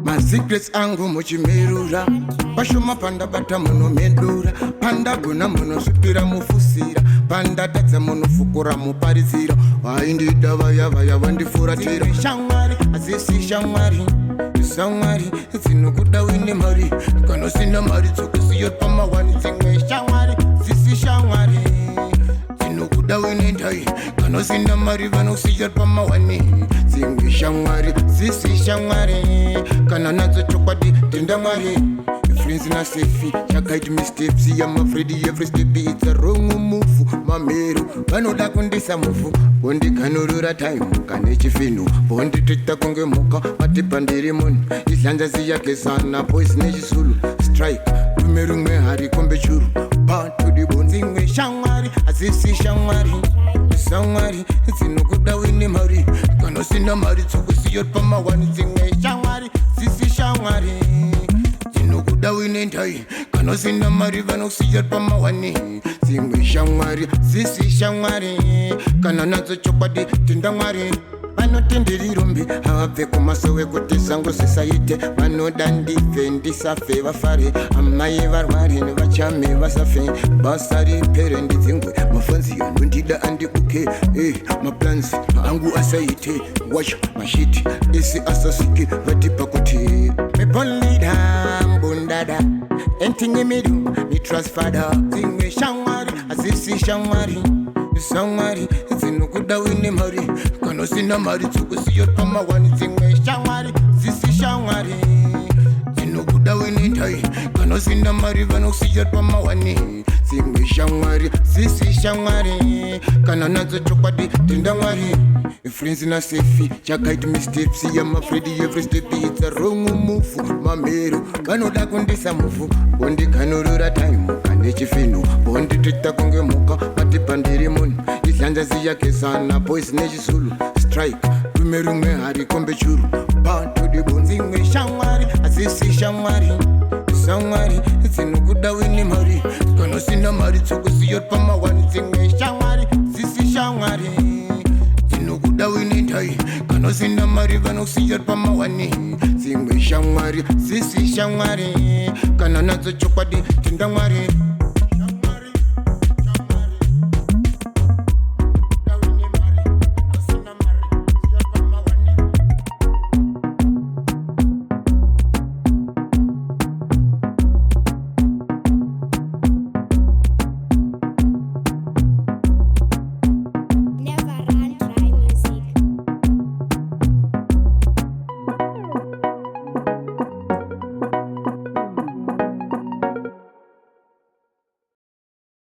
My secrets angu muchimerura Pashoma panda bata muno mendura Panda guna muno supira mufusira Panda tatsa muno fukura muparizira Waindida vaya vaya vandifuratira Shamwari, azisi shamwari Shamwari, zinokuda wine mari Kano sina mari tsukusiyot pama wani Dzimwe Shamwari, zisi shamwari Zinokuda wine ndai Kano sina mari vanosiyot pama wani Dzimwe Shamwari, zisi shamwari Kana nazo chokwadi tenda mwari Friends na safe, chakaiti missteps I'm afraid every step it's a wrong move Mameru, vanoda kundisa mufu Bondi kanurura time, kane chifinu Bondi tita konge moka, mati pandiri moni Islanza ziyake sana, boys nechisulu Strike, tumeru mwe hari kombe churu Bound to the bone Dzimwe Shamwari, azisi shamwari Shamwari, zinokuda wine mari Kano sina mari, tsukusiyot pama wani Dzimwe Shamwari, zisi shamwari Zinokuda wine ndai Kano sina mari vanosiyot pama wani Dzimwe Shamwari, zisi shamwari Kana nazo chokwadi tenda mwari Vanotenderi rombi havabve kumasowe kuti zangu zisaite Vanoda ndife ndisafe vafare Amai varware nevachame vasafe Basa ripere ndidzingwe mafanzi anondida andikuke Maplans angu asaite Watch mashiti esi asasike vatipa kuti Meponlida mbundada Entingi midu mi trust father Dzimwe Shamwari azisi shamwari Shamwari, zinokuda wine mari Kano sina mari tsukusiyot pama wani Dzimwe Shamwari, zisi shamwari Zinokuda wine ndai Kano sina mari vanosiyot pama wani Dzimwe Shamwari, zisi shamwari Kana nazo chokwadi tenda mwari Friends na safe, chakaiti missteps I'm afraid every step it's a wrong move Mameru, vanoda kundisa mufu Bondi kanurura time, kane chifinu Bondi tita konge moka, mati pandiri moni Islanza ziyake sana, boys nechisulu Strike, tumeru mwe hari kombe churu Bound to the bone Dzimwe Shamwari, azisi shamwari Shamwari, zinokuda wine mari Kano sina mari tsukusiyot pama wani Dzimwe Shamwari, zisi shamwari Zinokuda wine ndai Kano sina mari vanosiyot pama wani Dzimwe Shamwari, zisi shamwari Kana nazo chokwadi tenda mwari